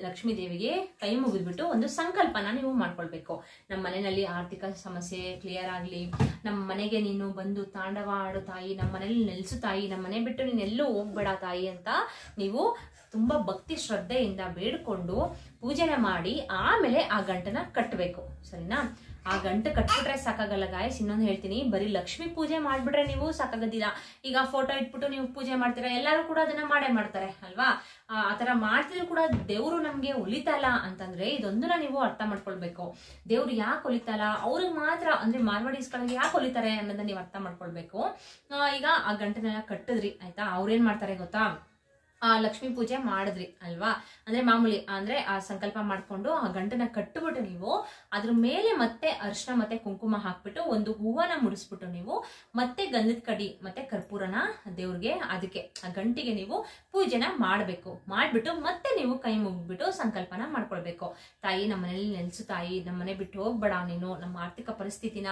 ಲಕ್ಷ್ಮೀ ದೇವಿಗೆ ಕೈ ಮುಗಿದ್ಬಿಟ್ಟು ಒಂದು ಸಂಕಲ್ಪನ ನೀವು ಮಾಡ್ಕೊಳ್ಬೇಕು. ನಮ್ಮ ಮನೆಯಲ್ಲಿ ಆರ್ಥಿಕ ಸಮಸ್ಯೆ ಕ್ಲಿಯರ್ ಆಗ್ಲಿ, ನಮ್ಮ ಮನೆಗೆ ನೀನು ಬಂದು ತಾಂಡವ ಆಡು ತಾಯಿ, ನಮ್ಮ ಮನೇಲಿ ನೆಲೆಸು ತಾಯಿ, ನಮ್ಮ ಮನೆ ಬಿಟ್ಟು ನೀನ್ ಎಲ್ಲೂ ಹೋಗ್ಬೇಡ ತಾಯಿ ಅಂತ ನೀವು ತುಂಬಾ ಭಕ್ತಿ ಶ್ರದ್ಧೆಯಿಂದ ಬೇಡ್ಕೊಂಡು ಪೂಜೆನ ಮಾಡಿ ಆಮೇಲೆ ಆ ಗಂಟನ ಕಟ್ಟಬೇಕು ಸರಿನಾ. ಆ ಗಂಟು ಕಟ್ಬಿಟ್ರೆ ಸಾಕಾಗಲ್ಲ ಗಾಯಸ್, ಇನ್ನೊಂದು ಹೇಳ್ತೀನಿ, ಬರೀ ಲಕ್ಷ್ಮಿ ಪೂಜೆ ಮಾಡ್ಬಿಟ್ರೆ ನೀವು ಸಾಕಾಗೋದಿಲ್ಲ. ಈಗ ಫೋಟೋ ಇಟ್ಬಿಟ್ಟು ನೀವು ಪೂಜೆ ಮಾಡ್ತೀರಾ, ಎಲ್ಲರೂ ಕೂಡ ಅದನ್ನ ಮಾಡೇ ಮಾಡ್ತಾರೆ ಅಲ್ವಾ. ಆತರ ಮಾಡ್ತಿದ್ರು ಕೂಡ ದೇವ್ರು ನಮ್ಗೆ ಒಲಿತಲ್ಲ ಅಂತಂದ್ರೆ ಇದೊಂದನ್ನ ನೀವು ಅರ್ಥ ಮಾಡ್ಕೊಳ್ಬೇಕು. ದೇವ್ರು ಯಾಕೆ ಒಲಿತಲ್ಲ, ಅವ್ರಿಗೆ ಮಾತ್ರ ಅಂದ್ರೆ ಮಾರ್ವಾಡೀಸ್ಗಳಿಗೆ ಯಾಕೆ ಒಲಿತಾರೆ ಅನ್ನೋದನ್ನ ನೀವು ಅರ್ಥ ಮಾಡ್ಕೊಳ್ಬೇಕು. ಈಗ ಆ ಗಂಟನೆಲ್ಲ ಕಟ್ಟಿದ್ರಿ ಆಯ್ತಾ, ಅವ್ರೇನ್ ಮಾಡ್ತಾರೆ ಗೊತ್ತಾ, ಲಕ್ಷ್ಮೀ ಪೂಜೆ ಮಾಡಿದ್ರಿ ಅಲ್ವಾ, ಅಂದ್ರೆ ಮಾಮೂಲಿ ಅಂದ್ರೆ ಆ ಸಂಕಲ್ಪ ಮಾಡ್ಕೊಂಡು ಆ ಗಂಟನ್ನ ಕಟ್ಟುಬಿಟ್ಟು ನೀವು ಅದ್ರ ಮೇಲೆ ಮತ್ತೆ ಅರಿಶಿನ ಮತ್ತೆ ಕುಂಕುಮ ಹಾಕ್ಬಿಟ್ಟು ಒಂದು ಹೂವನ ಮುಡಿಸ್ಬಿಟ್ಟು ನೀವು ಮತ್ತೆ ಗಂಧದ ಕಡ್ಡಿ ಮತ್ತೆ ಕರ್ಪೂರನ ದೇವ್ರಿಗೆ ಅದಕ್ಕೆ ಆ ಗಂಟಿಗೆ ನೀವು ಪೂಜೆನ ಮಾಡ್ಬಿಟ್ಟು ಮತ್ತೆ ನೀವು ಕೈ ಮುಗಿದ್ಬಿಟ್ಟು ಸಂಕಲ್ಪನ ಮಾಡ್ಕೊಳ್ಬೇಕು. ತಾಯಿ, ನಮ್ಮ ಮನೇಲಿ ನೆಲೆಸು ತಾಯಿ, ನಮ್ಮ ಮನೆ ಬಿಟ್ಟು ಹೋಗ್ಬೇಡ ನೀನು, ನಮ್ಮ ಆರ್ಥಿಕ ಪರಿಸ್ಥಿತಿನ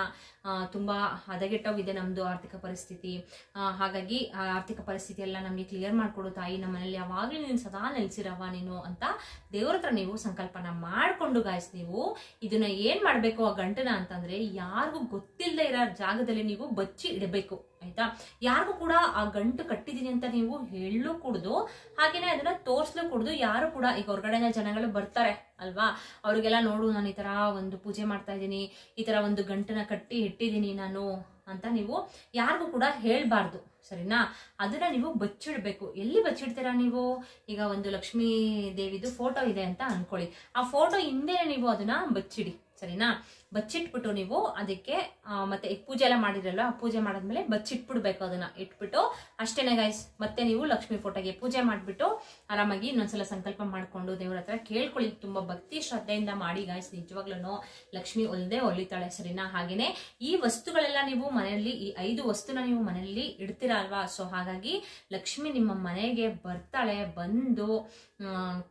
ತುಂಬಾ ಹದಗೆಟ್ಟೋಗಿದೆ ನಮ್ದು ಆರ್ಥಿಕ ಪರಿಸ್ಥಿತಿ, ಹಾಗಾಗಿ ಆ ಆರ್ಥಿಕ ಪರಿಸ್ಥಿತಿ ಎಲ್ಲ ನಮ್ಗೆ ಕ್ಲಿಯರ್ ಮಾಡ್ಕೊಡು ತಾಯಿ, ನಮ್ಮ ಮನೇಲಿ ಯಾವಾಗ್ಲೂ ನೀನು ಸದಾ ನೆಲೆಸಿರವ ನೀನು ಅಂತ ದೇವ್ರ ಹತ್ರ ನೀವು ಸಂಕಲ್ಪನ ಮಾಡ್ಕೊಂಡು ಗಾಯ್ಸ್ ನೀವು ಇದನ್ನ ಏನ್ ಮಾಡ್ಬೇಕು ಆ ಗಂಟನ ಅಂತಂದ್ರೆ ಯಾರಿಗೂ ಗೊತ್ತಿಲ್ಲದೆ ಇರೋ ಜಾಗದಲ್ಲಿ ನೀವು ಬಚ್ಚಿ ಇಡಬೇಕು ಆಯ್ತಾ. ಯಾರಿಗೂ ಕೂಡ ಆ ಗಂಟು ಕಟ್ಟಿದೀನಿ ಅಂತ ನೀವು ಹೇಳಲು ಕೂಡುದು, ಹಾಗೇನೆ ಅದನ್ನ ತೋರ್ಸ್ಲು ಕೂಡುದು. ಯಾರು ಕೂಡ ಈಗ ಹೊರಗಡೆ ಜನಗಳು ಬರ್ತಾರೆ ಅಲ್ವಾ, ಅವ್ರಿಗೆಲ್ಲ ನೋಡು ನಾನು ಈ ತರ ಒಂದು ಪೂಜೆ ಮಾಡ್ತಾ ಇದ್ದೀನಿ, ಈ ತರ ಒಂದು ಗಂಟನ ಕಟ್ಟಿ ಇಟ್ಟಿದ್ದೀನಿ ನಾನು ಅಂತ ನೀವು ಯಾರಿಗೂ ಕೂಡ ಹೇಳ್ಬಾರ್ದು ಸರಿನಾ. ಅದನ್ನ ನೀವು ಬಚ್ಚಿಡ್ಬೇಕು. ಎಲ್ಲಿ ಬಚ್ಚಿಡ್ತೀರಾ ನೀವು, ಈಗ ಒಂದು ಲಕ್ಷ್ಮೀ ದೇವಿದು ಫೋಟೋ ಇದೆ ಅಂತ ಅನ್ಕೊಳ್ಳಿ, ಆ ಫೋಟೋ ಹಿಂದೆ ನೀವು ಅದನ್ನ ಬಚ್ಚಿಡಿ ಸರಿನಾ. ಬಚ್ಚಿಟ್ಬಿಟ್ಟು ನೀವು ಅದಕ್ಕೆ ಮತ್ತೆ ಪೂಜೆ ಎಲ್ಲ ಮಾಡಿರಲ್ಲ, ಆ ಪೂಜೆ ಮಾಡಾದ್ಮೇಲೆ ಬಚ್ಚಿಟ್ಬಿಡ್ಬೇಕು, ಅದನ್ನ ಇಟ್ಬಿಟ್ಟು ಅಷ್ಟೇನೆ ಗೈಸ್. ಮತ್ತೆ ನೀವು ಲಕ್ಷ್ಮಿ ಫೋಟೋಗೆ ಪೂಜೆ ಮಾಡ್ಬಿಟ್ಟು ಆರಾಮಾಗಿ ಇನ್ನೊಂದ್ಸಲ ಸಂಕಲ್ಪ ಮಾಡ್ಕೊಂಡು ದೇವ್ರ ಹತ್ರ ಕೇಳ್ಕೊಳ್ಳಿ. ತುಂಬಾ ಭಕ್ತಿ ಶ್ರದ್ಧೆಯಿಂದ ಮಾಡಿ ಗೈಸ್, ನಿಜವಾಗ್ಲೂ ಲಕ್ಷ್ಮಿ ಒಲಿತಾಳೆ ಸರಿನಾ. ಹಾಗೇನೆ ಈ ವಸ್ತುಗಳೆಲ್ಲ ನೀವು ಮನೆಯಲ್ಲಿ ಈ 5 ವಸ್ತುನ ನೀವು ಮನೆಯಲ್ಲಿ ಇಡ್ತೀರಾ ಅಲ್ವಾ. ಸೊ ಹಾಗಾಗಿ ಲಕ್ಷ್ಮಿ ನಿಮ್ಮ ಮನೆಗೆ ಬರ್ತಾಳೆ, ಬಂದು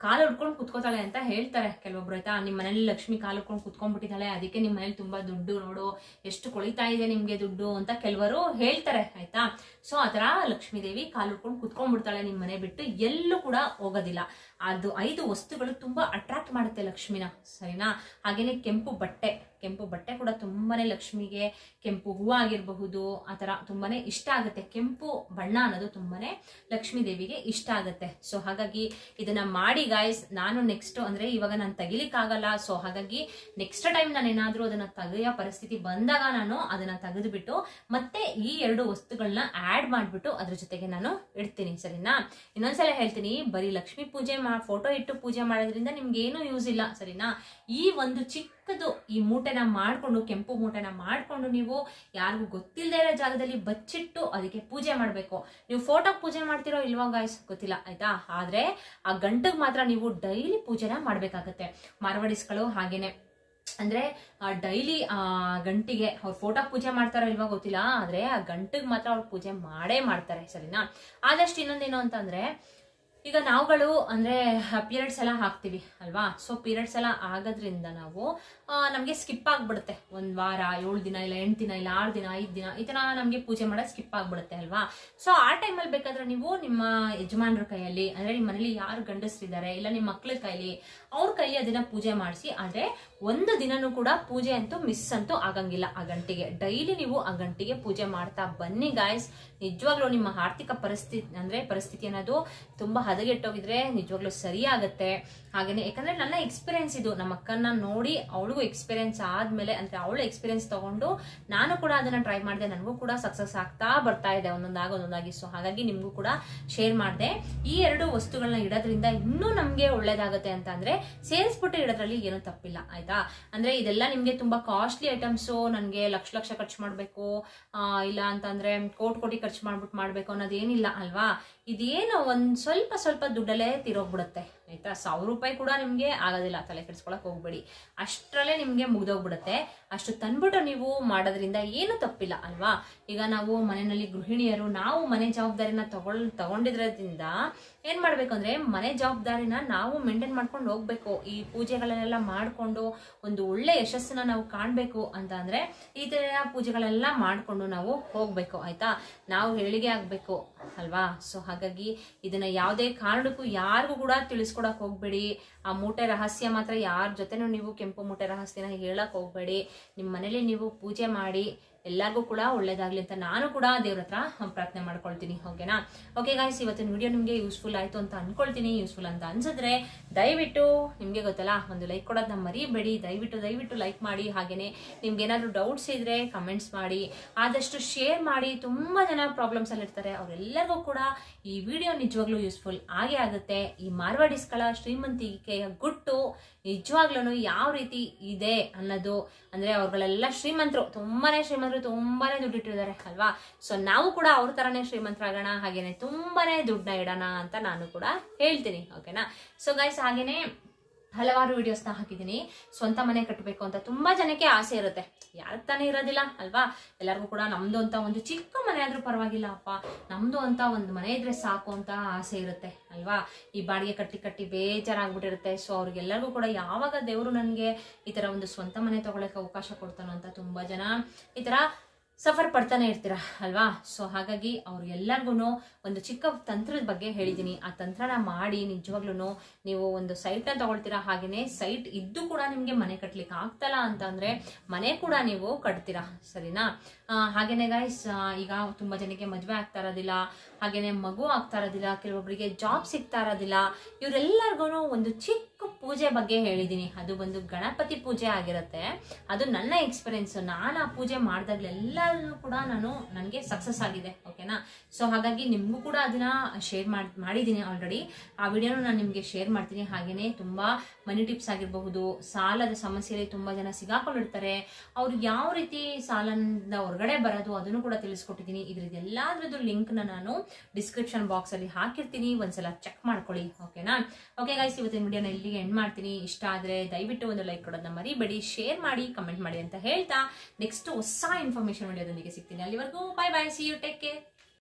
ಕಾಲು ಉಡ್ಕೊಂಡು ಕುತ್ಕೋತಾಳೆ ಅಂತ ಹೇಳ್ತಾರೆ ಕೆಲವೊಬ್ರು ಆಯ್ತಾ. ನಿಮ್ ಮನೇಲಿ ಲಕ್ಷ್ಮಿ ಕಾಲು ಉಡ್ಕೊಂಡು ಕುತ್ಕೊಂಡ್ಬಿಟ್ಟಿದ್ದಾಳೆ, ಅದಕ್ಕೆ ನಿಮ್ ಮನೇಲಿ ತುಂಬಾ ದುಡ್ಡು ನೋಡು ಎಷ್ಟು ಕೊಳಿತಾ ಇದೆ ನಿಮ್ಗೆ ದುಡ್ಡು ಅಂತ ಕೆಲವರು ಹೇಳ್ತಾರೆ ಆಯ್ತಾ. ಸೊ ಆತರ ಲಕ್ಷ್ಮೀ ದೇವಿ ಕಾಲು ಉಡ್ಕೊಂಡು ಕುತ್ಕೊಂಡ್ಬಿಡ್ತಾಳೆ, ನಿಮ್ ಮನೆ ಬಿಟ್ಟು ಎಲ್ಲೂ ಕೂಡ ಹೋಗೋದಿಲ್ಲ. ಅದು 5 ವಸ್ತುಗಳು ತುಂಬಾ ಅಟ್ರಾಕ್ಟ್ ಮಾಡುತ್ತೆ ಲಕ್ಷ್ಮಿನ ಸರಿನಾ. ಹಾಗೇನೆ ಕೆಂಪು ಬಟ್ಟೆ ಕೂಡ ತುಂಬಾನೇ ಲಕ್ಷ್ಮಿಗೆ, ಕೆಂಪು ಹೂವು ಆಗಿರಬಹುದು ಆತರ ತುಂಬಾನೇ ಇಷ್ಟ ಆಗುತ್ತೆ. ಕೆಂಪು ಬಣ್ಣ ಅನ್ನೋದು ತುಂಬಾನೇ ಲಕ್ಷ್ಮೀ ದೇವಿಗೆ ಇಷ್ಟ ಆಗುತ್ತೆ. ಸೊ ಹಾಗಾಗಿ ಇದನ್ನ ಮಾಡಿ ಗಾಯ್ಸ್. ನಾನು ನೆಕ್ಸ್ಟ್ ಅಂದ್ರೆ ಇವಾಗ ನಾನು ತೆಗಿಲಿಕ್ಕಾಗಲ್ಲ, ಸೊ ಹಾಗಾಗಿ ನೆಕ್ಸ್ಟ್ ಟೈಮ್ ನಾನು ಏನಾದ್ರೂ ಅದನ್ನ ತೆಗೆಯೋ ಪರಿಸ್ಥಿತಿ ಬಂದಾಗ ನಾನು ಅದನ್ನ ತೆಗೆದುಬಿಟ್ಟು ಮತ್ತೆ ಈ 2 ವಸ್ತುಗಳನ್ನ ಆಡ್ ಮಾಡ್ಬಿಟ್ಟು ಅದ್ರ ಜೊತೆಗೆ ನಾನು ಇಡ್ತೀನಿ ಸರಿನಾ. ಇನ್ನೊಂದ್ಸಲ ಹೇಳ್ತೀನಿ, ಬರೀ ಲಕ್ಷ್ಮೀ ಪೂಜೆ ಫೋಟೋ ಇಟ್ಟು ಪೂಜೆ ಮಾಡೋದ್ರಿಂದ ನಿಮ್ಗೆ ಏನು ಯೂಸ್ ಇಲ್ಲ ಸರಿನಾ. ಈ ಒಂದು ಚಿಕ್ಕದು ಈ ಮೂಟೆನ ಮಾಡ್ಕೊಂಡು, ಕೆಂಪು ಮೂಟೆನ ಮಾಡ್ಕೊಂಡು ನೀವು ಯಾರಿಗೂ ಗೊತ್ತಿಲ್ಲದೆ ಇರೋ ಜಾಗದಲ್ಲಿ ಬಚ್ಚಿಟ್ಟು ಅದಕ್ಕೆ ಪೂಜೆ ಮಾಡ್ಬೇಕು. ನೀವು ಫೋಟೋಗೆ ಪೂಜೆ ಮಾಡ್ತಿರೋ ಇಲ್ವಾ ಗಾಯ್ಸ್ ಗೊತ್ತಿಲ್ಲ ಆಯ್ತಾ, ಆದ್ರೆ ಆ ಗಂಟಗ್ ಮಾತ್ರ ನೀವು ಡೈಲಿ ಪೂಜೆನ ಮಾಡ್ಬೇಕಾಗತ್ತೆ. ಮಾರ್ವಾಡಿಸ್ಗಳು ಹಾಗೇನೆ ಅಂದ್ರೆ ಡೈಲಿ ಆ ಗಂಟಿಗೆ ಅವ್ರ ಫೋಟೋ ಪೂಜೆ ಮಾಡ್ತಾರೋ ಇಲ್ವಾ ಗೊತ್ತಿಲ್ಲ, ಆದ್ರೆ ಆ ಗಂಟಿಗೆ ಮಾತ್ರ ಅವ್ರು ಪೂಜೆ ಮಾಡೇ ಮಾಡ್ತಾರೆ ಸರಿನಾ. ಆದಷ್ಟು ಇನ್ನೊಂದೇನು ಅಂತಂದ್ರೆ ಈಗ ನಾವುಗಳು ಅಂದ್ರೆ ಪೀರಿಯಡ್ಸ್ ಎಲ್ಲ ಹಾಕ್ತಿವಿ ಅಲ್ವಾ. ಸೊ ಪೀರಿಯಡ್ಸ್ ಎಲ್ಲ ಆಗೋದ್ರಿಂದ ನಾವು ನಮ್ಗೆ ಸ್ಕಿಪ್ ಆಗ್ಬಿಡುತ್ತೆ. ಒಂದ್ ವಾರ, 7 ದಿನ, ಇಲ್ಲ 8 ದಿನ, ಇಲ್ಲ 6 ದಿನ, 5 ದಿನ ಈ ತರ ನಮ್ಗೆ ಪೂಜೆ ಮಾಡೋದು ಸ್ಕಿಪ್ ಆಗ್ಬಿಡುತ್ತೆ ಅಲ್ವಾ. ಸೊ ಆ ಟೈಮಲ್ಲಿ ಬೇಕಾದ್ರೆ ನೀವು ನಿಮ್ಮ ಯಜಮಾನ್ರ ಕೈಯಲ್ಲಿ, ಅಂದ್ರೆ ನಿಮ್ಮ ಮನೇಲಿ ಯಾರು ಗಂಡಸ್ರಿದ್ದಾರೆ ಇಲ್ಲ ನಿಮ್ಮ ಮಕ್ಳ ಕೈಲಿ, ಅವ್ರ ಕೈಲಿ ಅದನ್ನ ಪೂಜೆ ಮಾಡಿಸಿ. ಆದ್ರೆ ಒಂದು ದಿನನೂ ಕೂಡ ಪೂಜೆ ಅಂತೂ ಮಿಸ್ ಅಂತೂ ಆಗಂಗಿಲ್ಲ. ಆ ಗಂಟೆಗೆ ಡೈಲಿ ನೀವು ಆ ಗಂಟೆಗೆ ಪೂಜೆ ಮಾಡ್ತಾ ಬನ್ನಿ ಗಾಯ್ಸ್. ನಿಜವಾಗ್ಲೂ ನಿಮ್ಮ ಆರ್ಥಿಕ ಪರಿಸ್ಥಿತಿ ಅನ್ನೋದು ತುಂಬಾ ಹದಗೆಟ್ಟೋಗಿದ್ರೆ ನಿಜವಾಗ್ಲೂ ಸರಿ ಆಗತ್ತೆ. ಹಾಗೇನೆ ಯಾಕಂದ್ರೆ ನನ್ನ ಎಕ್ಸ್ಪೀರಿಯನ್ಸ್ ಇದು, ನಮ್ಮ ಅಕ್ಕನ್ನ ನೋಡಿ ಅವಳಿಗೂ ಎಕ್ಸ್ಪೀರಿಯನ್ಸ್ ಆದ್ಮೇಲೆ, ಅಂದ್ರೆ ಅವಳ ಎಕ್ಸ್ಪೀರಿಯನ್ಸ್ ತಗೊಂಡು ನಾನು ಕೂಡ ಅದನ್ನ ಟ್ರೈ ಮಾಡಿದೆ. ನನಗೂ ಕೂಡ ಸಕ್ಸಸ್ ಆಗ್ತಾ ಬರ್ತಾ ಇದೆ ಒಂದೊಂದಾಗಿ. ಸೊ ಹಾಗಾಗಿ ನಿಮ್ಗೂ ಕೂಡ ಶೇರ್ ಮಾಡಿದೆ. ಈ 2 ವಸ್ತುಗಳನ್ನ ಇಡೋದ್ರಿಂದ ಇನ್ನೂ ನಮ್ಗೆ ಒಳ್ಳೇದಾಗತ್ತೆ ಅಂತ ಅಂದ್ರೆ ಸೇರಿಸ್ಬಿಟ್ಟು ಇಡೋದ್ರಲ್ಲಿ ಏನು ತಪ್ಪಿಲ್ಲ ಆಯ್ತಾ. ಅಂದ್ರೆ ಇದೆಲ್ಲ ನಿಮ್ಗೆ ತುಂಬಾ ಕಾಸ್ಟ್ಲಿ ಐಟಮ್ಸ್, ನನ್ಗೆ ಲಕ್ಷ ಖರ್ಚು ಮಾಡ್ಬೇಕು ಇಲ್ಲ ಅಂತಂದ್ರೆ ಕೋಟಿ ಖರ್ಚು ಮಾಡ್ಬೇಕು ಅನ್ನೋದೇನಿಲ್ಲ ಅಲ್ವಾ. ಇದೇನು ಒಂದ್ ಸ್ವಲ್ಪ ದುಡ್ಡಲ್ಲೇ ತಿರೋಗ್ಬಿಡುತ್ತೆ ಆಯ್ತಾ. 1000 ರೂಪಾಯಿ ಕೂಡ ನಿಮ್ಗೆ ಆಗೋದಿಲ್ಲ, ತಲೆ ಕೆಡಿಸ್ಕೊಳಕ್ ಹೋಗ್ಬೇಡಿ. ಅಷ್ಟರಲ್ಲೇ ನಿಮ್ಗೆ ಮುಗ್ದೋಗ್ಬಿಡುತ್ತೆ. ಅಷ್ಟು ತಂದ್ಬಿಟ್ಟು ನೀವು ಮಾಡೋದ್ರಿಂದ ಏನು ತಪ್ಪಿಲ್ಲ ಅಲ್ವಾ. ಈಗ ನಾವು ಮನೆಯಲ್ಲಿ ಗೃಹಿಣಿಯರು, ನಾವು ಮನೆ ಜವಾಬ್ದಾರಿನ ತಗೊಂಡಿದ್ರಿಂದ ಏನ್ ಮಾಡ್ಬೇಕು ಅಂದ್ರೆ ಮನೆ ಜವಾಬ್ದಾರಿನ ನಾವು ಮೇಂಟೈನ್ ಮಾಡ್ಕೊಂಡು ಹೋಗ್ಬೇಕು. ಈ ಪೂಜೆಗಳನ್ನೆಲ್ಲ ಮಾಡ್ಕೊಂಡು ಒಂದು ಒಳ್ಳೆ ಯಶಸ್ಸನ್ನ ನಾವು ಕಾಣ್ಬೇಕು ಅಂತ ಅಂದ್ರೆ ಈ ತರ ಪೂಜೆಗಳೆಲ್ಲ ಮಾಡ್ಕೊಂಡು ನಾವು ಹೋಗ್ಬೇಕು ಆಯ್ತಾ. ನಾವು ಹೇಳಿಗೆ ಆಗ್ಬೇಕು ಅಲ್ವಾ. ಸೊ ಹಾಗಾಗಿ ಇದನ್ನ ಯಾವುದೇ ಕಾರಣಕ್ಕೂ ಯಾರಿಗೂ ಕೂಡ ತಿಳಿಸ್ಕೊಡಕ್ ಹೋಗ್ಬೇಡಿ. ಆ ಮೂಟೆ ರಹಸ್ಯ ಮಾತ್ರ ಯಾರ ಜೊತೆನೂ ನೀವು ಕೆಂಪು ಮೂಟೆ ರಹಸ್ಯನ ಹೇಳಕ್ ಹೋಗ್ಬೇಡಿ. ನಿಮ್ ಮನೇಲಿ ನೀವು ಪೂಜೆ ಮಾಡಿ ಎಲ್ಲರಿಗೂ ಕೂಡ ಒಳ್ಳೇದಾಗ್ಲಿ ಅಂತ ನಾನು ಕೂಡ ದೇವ್ರ ಹತ್ರ ಪ್ರಾರ್ಥನೆ ಮಾಡ್ಕೊಳ್ತೀನಿ. ಓಕೆನಾ. ಓಕೆ ಗಾಯ್ಸ್, ಇವತ್ತಿನ ವಿಡಿಯೋ ನಿಮ್ಗೆ ಯೂಸ್ಫುಲ್ ಆಯ್ತು ಅಂತ ಅನ್ಕೊಳ್ತೀನಿ. ಯೂಸ್ಫುಲ್ ಅಂತ ಅನ್ಸಿದ್ರೆ ದಯವಿಟ್ಟು ನಿಮ್ಗೆ ಗೊತ್ತಲ್ಲ ಒಂದು ಲೈಕ್ ಕೊಡೋದನ್ನ ಮರಿಬೇಡಿ. ದಯವಿಟ್ಟು ಲೈಕ್ ಮಾಡಿ. ಹಾಗೇನೆ ನಿಮ್ಗೆ ಏನಾದ್ರು ಡೌಟ್ಸ್ ಇದ್ರೆ ಕಮೆಂಟ್ಸ್ ಮಾಡಿ, ಆದಷ್ಟು ಶೇರ್ ಮಾಡಿ. ತುಂಬಾ ಜನ ಪ್ರಾಬ್ಲಮ್ಸ್ ಅಲ್ಲಿ ಇರ್ತಾರೆ, ಅವ್ರೆಲ್ಲರಿಗೂ ಕೂಡ ಈ ವಿಡಿಯೋ ನಿಜವಾಗ್ಲೂ ಯೂಸ್ಫುಲ್ ಆಗೇ ಆಗುತ್ತೆ. ಈ ಮಾರ್ವಾಡಿಸ್ಗಳ ಶ್ರೀಮಂತಿಕೆಯ ಗುಟ್ಟು ನಿಜವಾಗ್ಲೂ ಯಾವ ರೀತಿ ಇದೆ ಅನ್ನೋದು, ಅಂದ್ರೆ ಅವ್ರಗಳೆಲ್ಲ ಶ್ರೀಮಂತರು, ತುಂಬಾನೇ ದುಡ್ಡಿಟ್ಟಿದ್ದಾರೆ ಅಲ್ವಾ. ಸೊ ನಾವು ಕೂಡ ಅವ್ರ ತರಾನೇ ಶ್ರೀಮಂತರಾಗೋಣ, ಹಾಗೇನೆ ತುಂಬಾನೇ ದುಡ್ಡನ್ನ ಇಡೋಣ ಅಂತ ನಾನು ಕೂಡ ಹೇಳ್ತೀನಿ. ಓಕೆನಾ. ಸೊ ಗೈಸ್, ಹಾಗೇನೆ ಹಲವಾರು ವಿಡಿಯೋಸ್ನ ಹಾಕಿದ್ದೀನಿ. ಸ್ವಂತ ಮನೆ ಕಟ್ಟಬೇಕು ಅಂತ ತುಂಬಾ ಜನಕ್ಕೆ ಆಸೆ ಇರುತ್ತೆ. ಯಾರಿಗೆ ತಾನೇ ಇರೋದಿಲ್ಲ ಅಲ್ವಾ. ಎಲ್ಲರಿಗೂ ಕೂಡ ನಮ್ದು ಅಂತ ಒಂದು ಚಿಕ್ಕ ಮನೆ ಆದ್ರೂ ಪರವಾಗಿಲ್ಲ ಅಪ್ಪ, ನಮ್ದು ಅಂತ ಒಂದು ಮನೆ ಇದ್ರೆ ಸಾಕು ಅಂತ ಆಸೆ ಇರುತ್ತೆ ಅಲ್ವಾ. ಈ ಬಾಡಿಗೆ ಕಟ್ಟಿ ಬೇಜಾರಾಗ್ಬಿಟ್ಟಿರುತ್ತೆ. ಸೊ ಅವ್ರಿಗೆಲ್ಲರಿಗೂ ಕೂಡ ಯಾವಾಗ ದೇವರು ನನ್ಗೆ ಈ ತರ ಒಂದು ಸ್ವಂತ ಮನೆ ತಗೊಳಕ್ಕೆ ಅವಕಾಶ ಕೊಡ್ತಾನೋ ಅಂತ ತುಂಬಾ ಜನ ಈ ತರ ಸಫರ್ ಪಡ್ತಾನೆ ಇರ್ತೀರಾ ಅಲ್ವಾ. ಸೊ ಹಾಗಾಗಿ ಅವ್ರಿಗೆಲ್ಲರಿಗೂ ಒಂದು ಚಿಕ್ಕ ತಂತ್ರದ ಬಗ್ಗೆ ಹೇಳಿದ್ದೀನಿ. ಆ ತಂತ್ರನ ಮಾಡಿ ನಿಜವಾಗ್ಲೂ ನೀವು ಒಂದು ಸೈಟ್ನ ತಗೊಳ್ತೀರಾ. ಹಾಗೇನೆ ಸೈಟ್ ಇದ್ದು ಕೂಡ ನಿಮ್ಗೆ ಮನೆ ಕಟ್ಲಿಕ್ಕೆ ಆಗ್ತಲ್ಲ ಅಂತ ಅಂದ್ರೆ ಮನೆ ಕೂಡ ನೀವು ಕಟ್ತೀರಾ, ಸರಿನಾ. ಹಾಗೇನೆ ಗೈಸ್, ಈಗ ತುಂಬಾ ಜನಕ್ಕೆ ಮದ್ವೆ ಆಗ್ತಾ ಇರೋದಿಲ್ಲ, ಹಾಗೇನೆ ಮಗು ಆಗ್ತಾ ಇರೋದಿಲ್ಲ, ಕೆಲವೊಬ್ಬರಿಗೆ ಜಾಬ್ ಸಿಗ್ತಾ ಇರೋದಿಲ್ಲ. ಇವರೆಲ್ಲರಿಗೂ ಒಂದು ಚಿಕ್ಕ ಪೂಜೆ ಬಗ್ಗೆ ಹೇಳಿದೀನಿ. ಅದು ಒಂದು ಗಣಪತಿ ಪೂಜೆ ಆಗಿರುತ್ತೆ. ಅದು ನನ್ನ ಎಕ್ಸ್ಪೀರಿಯನ್ಸ್. ನಾನು ಆ ಪೂಜೆ ಮಾಡಿದಾಗ್ಲೆಲ್ಲೂ ಕೂಡ ನನಗೆ ಸಕ್ಸಸ್ ಆಗಿದೆ. ಓಕೆನಾ. ಸೊ ಹಾಗಾಗಿ ನಿಮ್ಗೂ ಕೂಡ ಅದನ್ನ ಶೇರ್ ಮಾಡಿದ್ದೀನಿ ಆಲ್ರೆಡಿ. ಆ ವಿಡಿಯೋನ ನಾನು ನಿಮ್ಗೆ ಶೇರ್ ಮಾಡ್ತೀನಿ. ಹಾಗೇನೆ ತುಂಬಾ ಮನಿ ಟಿಪ್ಸ್ ಆಗಿರಬಹುದು, ಸಾಲದ ಸಮಸ್ಯೆಯಲ್ಲಿ ತುಂಬಾ ಜನ ಸಿಗಾಕೊಂಡಿರ್ತಾರೆ, ಅವ್ರಿಗೆ ಯಾವ ರೀತಿ ಸಾಲದಿಂದ ಹೊರಗಡೆ ಬರೋದು ಅದನ್ನು ಕೂಡ ತಿಳಿಸ್ಕೊಟ್ಟಿದ್ದೀನಿ. ಇದ್ರದ್ದೆಲ್ಲದ್ರದ್ದು ಲಿಂಕ್ ನಾನು ಡಿಸ್ಕ್ರಿಪ್ಷನ್ ಬಾಕ್ಸ್ ಅಲ್ಲಿ ಹಾಕಿರ್ತೀನಿ, ಒಂದ್ಸಲ ಚೆಕ್ ಮಾಡ್ಕೊಳ್ಳಿ. ಓಕೆನಾ. ಓಕೆ ಗೈಸ್, ಇವತ್ತಿನ ವಿಡಿಯೋನ ಇಲ್ಲಿಗೆ ಎಂಡ್ ಮಾಡ್ತೀನಿ. ಇಷ್ಟ ಆದ್ರೆ ದಯವಿಟ್ಟು ಒಂದು ಲೈಕ್ ಕೊಡೋದನ್ನ ಮರಿಬೇಡಿ, ಶೇರ್ ಮಾಡಿ, ಕಮೆಂಟ್ ಮಾಡಿ ಅಂತ ಹೇಳ್ತಾ ನೆಕ್ಸ್ಟ್ ಹೊಸ ಇನ್ಫಾರ್ಮೇಶನ್ ವಿಡಿಯೋದೊಂದಿಗೆ ಸಿಗ್ತೀನಿ. ಅಲ್ಲಿವರೆಗೂ bye bye, see you, take care.